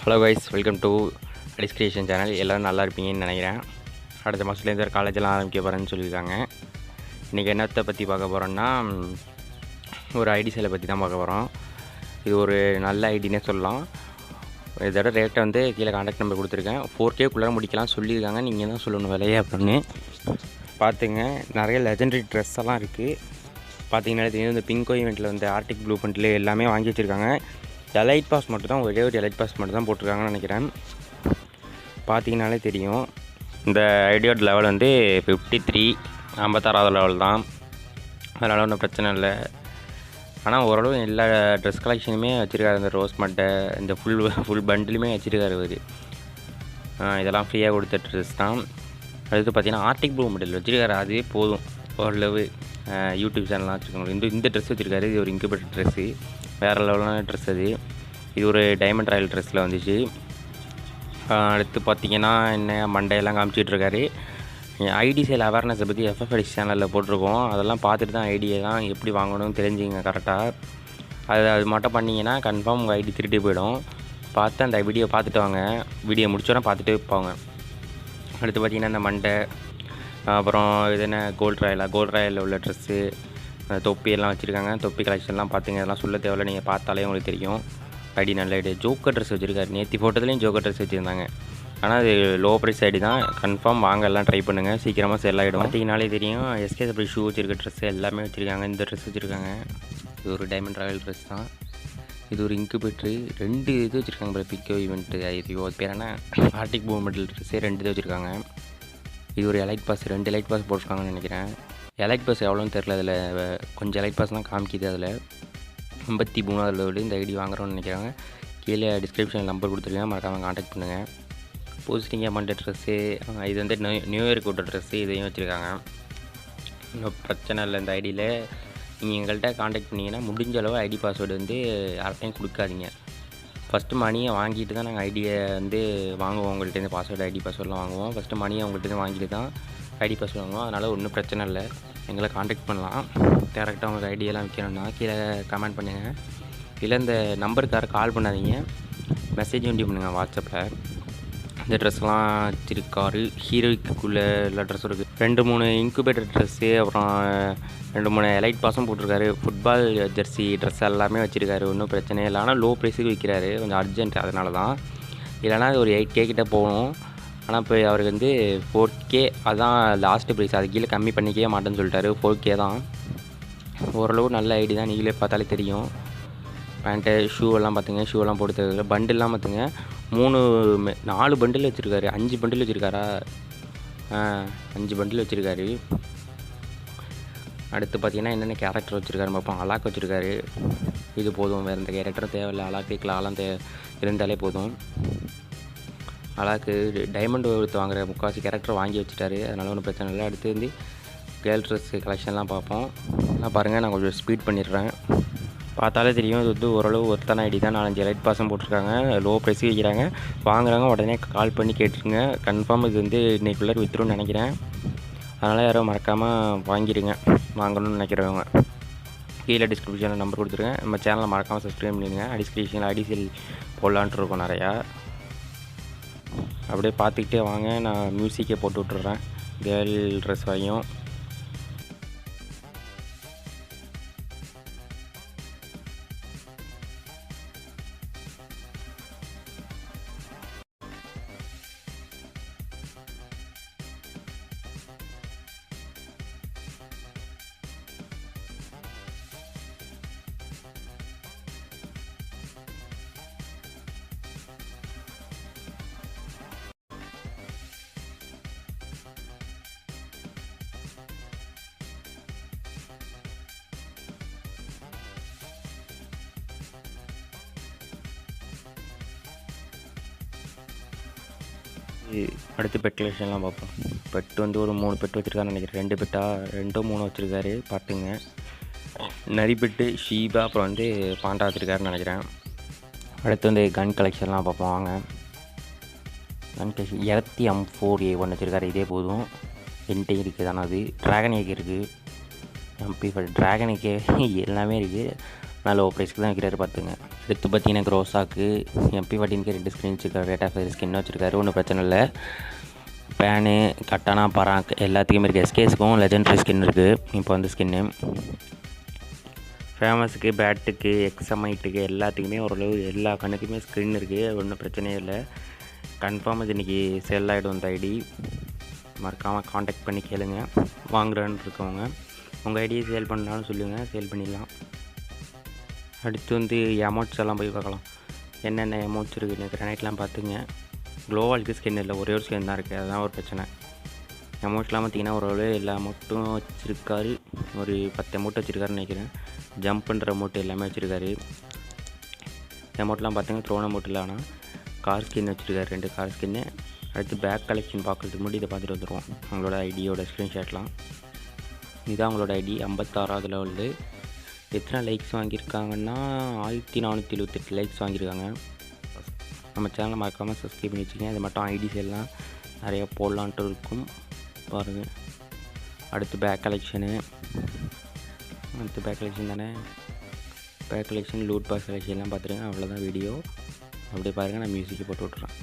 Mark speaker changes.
Speaker 1: Hello guys, welcome to அடிஸ் creation channel. எல்லோரும் நல்லா இருப்பீங்கன்னு நினைக்கிறேன். அடுத்த மாதத்துலேருந்து ஒரு காலேஜெல்லாம் ஆரம்பிக்க போகிறேன்னு சொல்லியிருக்காங்க. இன்றைக்கி என்னத்தை பற்றி பார்க்க போகிறோன்னா, ஒரு ஐடி சேலை பற்றி தான் பார்க்க போகிறோம். இது ஒரு நல்ல ஐடினே சொல்லலாம். இதோட ரேட்டை வந்து கீழே கான்டாக்ட் நம்பர் கொடுத்துருக்கேன். 4K முடிக்கலாம் சொல்லியிருக்காங்க. நீங்கள் தான் சொல்லணும் விலையே அப்படின்னு பார்த்துங்க. நிறைய லெஜெண்டரி ட்ரெஸ் எல்லாம் இருக்குது. பார்த்தீங்கன்னா தெரியும், இந்த பிங்கோ ஈவெண்ட்டில் வந்து ஆர்டிக் ப்ளூ பிரிண்ட்டில் எல்லாமே வாங்கி வச்சுருக்காங்க. எலைட் பாஸ் மட்டும் தான், ஒரே ஒரு எலைட் பாஸ் மட்டும் தான் போட்டிருக்காங்கன்னு நினைக்கிறேன். பார்த்தீங்கனாலே தெரியும். இந்த ஐடியோட லெவல் வந்து 53, 56வது லெவல் தான். அதனால் ஒன்றும் பிரச்சனை இல்லை. ஆனால் ஓரளவு எல்லா ட்ரெஸ் கலெக்ஷனுமே வச்சுருக்காரு. இந்த ரோஸ் மட்டை, இந்த ஃபுல் பண்டிலுமே வச்சுருக்காரு அவர். இதெல்லாம் ஃப்ரீயாக கொடுத்த ட்ரெஸ் தான். அடுத்து பார்த்தீங்கன்னா ஆர்டிக் ப்ளூ மெடல் வச்சுருக்காரு. அதுவே போதும் ஓரளவு. யூடியூப் சேனல்லாம் வச்சுருக்காங்க. இந்த ட்ரெஸ் வச்சுருக்காரு. இது ஒரு இன்குபேட்டர் ட்ரெஸ்ஸு, வேறு லெவலான ட்ரெஸ் அது. இது ஒரு டைமண்ட் ராயல் ட்ரெஸ்ஸில் வந்துச்சு. அடுத்து பார்த்திங்கன்னா என்ன மண்டையெல்லாம் காமிச்சிட்ருக்காரு. ஐடி சேல் அவேர்னஸை பற்றி FFX சேனலில் போட்டிருக்கோம். அதெல்லாம் பார்த்துட்டு தான் ஐடியை தான் எப்படி வாங்கணும்னு தெரிஞ்சுங்க கரெக்டாக. அது மட்டும் பண்ணிங்கன்னா கன்ஃபார்ம் உங்கள் ஐடி திருட்டி போயிடும். பார்த்து அந்த வீடியோ பார்த்துட்டு வாங்க. வீடியோ முடிச்சோன்னா பார்த்துட்டு போங்க. அடுத்து பார்த்திங்கன்னா இந்த மண்டை, அப்புறம் இது என்ன கோல்ட் ராயலில் உள்ள ட்ரெஸ்ஸு, தொப்பியெல்லாம் வச்சுருக்காங்க. தொப்பி கலெக்ஷன்லாம் பார்த்துங்க. இதெல்லாம் சொல்ல தேவையில்லை, நீங்கள் பார்த்தாலே உங்களுக்கு தெரியும். ஐடி நல்ல ஐடி. ஜோக்கர் ட்ரெஸ் வச்சுருக்காரு. நேற்று ஃபோட்டோத்துலேயும் ஜோக்கர் ட்ரெஸ் வச்சுருந்தாங்க. ஆனால் அது லோ ப்ரைஸ் ஐடி தான். கன்ஃபார்ம் வாங்க, எல்லாம் ட்ரை பண்ணுங்கள். சீக்கிரமாக செல் ஆகிடும். பார்த்தீங்கனாலே தெரியும். SKSW ஷூ வச்சுருக்க ட்ரெஸ்ஸு எல்லாமே வச்சுருக்காங்க. இந்த ட்ரெஸ் வச்சுருக்காங்க. இது ஒரு டைமண்ட் ராயல் ட்ரெஸ் தான். இது ஒரு இன்குபேட்ரு. 2 இது வச்சுருக்காங்க. பிக்கோ ஈவெண்ட்டு ஐடியோ அது பேர் என்ன, ஆர்டிக் ப்ளூ மெடல் ட்ரெஸ்ஸே 2 இது வச்சுருக்காங்க. இது ஒரு எலைட் பாஸ், 2 எலைட் பாஸ் போட்டிருக்காங்கன்னு நினைக்கிறேன். எலைட் பாஸ் எவ்வளோன்னு தெரில. அதில் கொஞ்சம் எலைட் பாஸ் தான் காமிக்கிது. அதில் 53வது லெவலு இந்த ஐடி வாங்குறோன்னு நினைக்கிறாங்க. கீழே டிஸ்கிரிப்ஷனில் நம்பர் கொடுத்துருக்கேன், மறக்காமல் கான்டாக்ட் பண்ணுங்கள். போஸ்டிங் அமௌண்ட் ட்ரெஸ்ஸு, இது வந்து நியூ இயருக்கு விட்ட ட்ரெஸ்ஸு, இதையும் வச்சுருக்காங்க. இன்னும் பிரச்சனை இல்லை. இந்த ஐடியில் நீங்கள் எங்கள்கிட்ட கான்டாக்ட் பண்ணிங்கன்னா முடிஞ்ச அளவு ஐடி பாஸ்வேர்டு வந்து யார்ட்டையும் கொடுக்காதீங்க. ஃபஸ்ட்டு மணியை வாங்கிட்டு தான் நாங்கள் ஐடியை வந்து வாங்குவோம். உங்கள்கிட்டருந்து பாஸ்வேர்டு ஐடி பாஸ்வேர்டெலாம் வாங்குவோம். ஃபஸ்ட்டு மணியை உங்கள்கிட்ட வாங்கிட்டு தான் ஐடி பாஸ்வேர்டு வாங்குவோம். அதனால் ஒன்றும் பிரச்சனை இல்லை. எங்களை கான்டாக்ட் பண்ணலாம். டேரெக்டாக உங்களுக்கு ஐடியெல்லாம் வைக்கணும்னா கீழே கமெண்ட் பண்ணுங்கள். இல்லை இந்த நம்பருக்கார கால் பண்ணாதீங்க, மெசேஜ் ஒண்டி பண்ணுங்கள் வாட்ஸ்அப்பில். இந்த ட்ரெஸ்லாம் வச்சுருக்காரு. ஹீரோய்க்குள்ளே எல்லா ட்ரெஸ்ஸும் இருக்குது. 2-3 இன்குபேட்டர் ட்ரெஸ்ஸு, அப்புறம் 2-3 எலைட் பாஸும் போட்டிருக்காரு. ஃபுட்பால் ஜெர்சி ட்ரெஸ் எல்லாமே வச்சுருக்காரு. ஒன்றும் பிரச்சனை இல்லை. ஆனால் லோ ப்ரைஸுக்கு விற்கிறாரு. கொஞ்சம் அர்ஜென்ட், அதனால தான். இல்லைனா அது ஒரு 8K கிட்டே போகணும். ஆனால் இப்போ அவருக்கு வந்து 4K அதுதான் லாஸ்ட்டு ப்ரைஸ். அது கீழே கம்மி பண்ணிக்கவே மாட்டேன்னு சொல்லிட்டாரு. 4K தான். ஓரளவு நல்ல ஐடி தான். நீங்களே பார்த்தாலே தெரியும். பேண்ட்டு ஷூவெல்லாம் பார்த்துங்க. ஷூவெல்லாம் போட்டு தருது. பண்டில்லாம் பார்த்துங்க. 4 பண்டில் வச்சுருக்காரு. 5 பண்டில் வச்சுருக்காரா? 5 பண்டில் வச்சுருக்காரு. அடுத்து பார்த்திங்கன்னா என்னென்ன கேரக்டர் வச்சுருக்காரு பார்ப்போம். அலாக் வச்சுருக்காரு. இது போதும், வேறு எந்த கேரக்டரும் தேவையில்லை. அலாக்கு கிளாலாம் இருந்தாலே போதும். அலாக்கு டைமண்ட் எடுத்து வாங்குற முக்கால்வாசி கேரக்டர் வாங்கி வச்சுட்டாரு. அதனால் ஒன்றும் பிரச்சனை இல்லை. அடுத்து வந்து கேர்ள் ட்ரெஸ் கலெக்ஷன்லாம் பார்ப்போம். எல்லாம் பாருங்கள், நான் கொஞ்சம் ஸ்பீட் பண்ணிடுறேன். பார்த்தாலே தெரியும். இது வந்து ஓரளவு ஒருத்தான ஐடி தான். 4-5 எலைட் பாஸும் போட்டிருக்காங்க. லோ ப்ரைஸுக்கு விற்கிறாங்க. வாங்குறாங்க உடனே கால் பண்ணி கேட்டுருங்க. கன்ஃபார்ம் இது வந்து இன்றைக்குள்ளே விற்றுருன்னு நினைக்கிறேன். அதனால் யாரும் மறக்காமல் வாங்கிடுங்க, வாங்கணும்னு நினைக்கிறவங்க. கீழே டிஸ்கிரிப்ஷனில் நம்பர் கொடுத்துருக்கேன். நம்ம சேனலை மறக்காமல் சப்ஸ்கிரைப் பண்ணிடுங்க. டிஸ்கிரிப்ஷனில் ஐடிசிஎல் போடலான்ட்டு இருக்கோம் நிறையா. அப்படியே பார்த்துக்கிட்டே வாங்க. நான் மியூசிக்கே போட்டு விட்டுறேன் கேர்ள் ட்ரெஸ் வரையும். அடுத்து பெட் கலெக்ஷன்லாம் பார்ப்போம். பெட் வந்து ஒரு 3 பெட் வச்சுருக்காருன்னு நினைக்கிறேன். 2 பெட்டா 2-3 வச்சுருக்காரு. பார்த்துங்க. நரிபெட்டு, ஷீபா, அப்புறம் வந்து பாண்டா வச்சுருக்காருன்னு நினைக்கிறேன். அடுத்து வந்து கன் கலெக்ஷன்லாம் பார்ப்போம் வாங்க. கன் கலெக்ஷன் M4A1 வச்சுருக்காரு. இதே போதும். என்கிட்ட இருக்குது. ஆனால் அது ட்ராகன் ஏக் இருக்குது. MP5 ட்ராகன் ஏக் எல்லாமே இருக்குது. ஆனால் லோ ப்ரைஸ்க்கு தான் வைக்கிறாரு பார்த்துங்க. அடுத்து பார்த்தீங்கன்னா க்ரோஸாக்கு MP14க்கு 2 ஸ்க்ரீன் வச்சுருக்காரு. ரேட் ஆஃப் ஸ்கின் வச்சுருக்காரு. ஒன்றும் பிரச்சனை இல்லை. பேனு கட்டானா பராக் எல்லாத்துக்குமே இருக்குது. எஸ்கேஸுக்கும் லெஜெண்டரி ஸ்கின் இருக்குது. இப்போ வந்து ஸ்கின்னு ஃபேமஸுக்கு பேட்டுக்கு எக்ஸமைட்டுக்கு எல்லாத்துக்குமே ஓரளவு எல்லா கண்ணுக்குமே ஸ்க்ரீன் இருக்குது. ஒன்றும் பிரச்சனையே இல்லை. கன்ஃபார்ம் இது இன்றைக்கி செல் ஆகிடும். இந்த ஐடி மறக்காமல் காண்டாக்ட் பண்ணி கேளுங்க. வாங்குறேன்னு இருக்கவங்க உங்கள் ஐடியை சேல் பண்ணாலும் சொல்லுங்கள், சேல் பண்ணிடலாம். அடுத்து வந்து எமௌண்ட்ஸ் எல்லாம் போய் பார்க்கலாம். என்னென்ன எமௌண்ட்ஸ் இருக்குது கிரானைட்லாம் பார்த்துங்க. க்ளோவாலுக்கு ஸ்கின் இல்லை, ஒரே ஒரு ஸ்கின் தான் இருக்குது. அதுதான் ஒரு பிரச்சனை. எமௌண்ட்ஸ்லாம் பார்த்திங்கன்னா ஓரளவு எல்லா அமௌண்ட்டும் வச்சுருக்காரு. ஒரு 10 அமௌண்ட் வச்சுருக்காருன்னு நினைக்கிறேன். ஜம்ப் பண்ணுற அமௌண்ட் எல்லாமே வச்சுருக்காரு. அமௌண்ட்லாம் பார்த்திங்கன்னா த்ரோன் அமௌண்ட் இல்லை, ஆனால் கார் ஸ்கின் வச்சுருக்காரு. 2 கார் ஸ்கின்னு. அடுத்து பேக் கலெக்ஷன் பார்க்குறதுக்கு முன்னாடி இதை பார்த்துட்டு வந்துடுவோம். அவங்களோட ஐடியோட ஸ்க்ரீன்ஷாட்லாம் இதுதான் அவங்களோட ஐடி. 56வது லெவலு. எத்தனை லைக்ஸ் வாங்கியிருக்காங்கன்னா 1478 லைக்ஸ் வாங்கியிருக்காங்க. நம்ம சேனலை மறக்காமல் சப்ஸ்கிரைப் பண்ணி வச்சுக்கோங்க. அது மட்டும் ஐடிஸ் எல்லாம் நிறையா போடலான்ட்டு இருக்கும் பாருங்கள். அடுத்து பேக் கலெக்ஷன் தானே. பேக் கலெக்ஷன் லூட் பாக்ஸ் கலெக்ஷன்லாம் பார்த்துருங்க. அவ்வளோதான் வீடியோ. அப்படியே பாருங்கள், நான் மியூசிக்கை போட்டு விட்றேன்.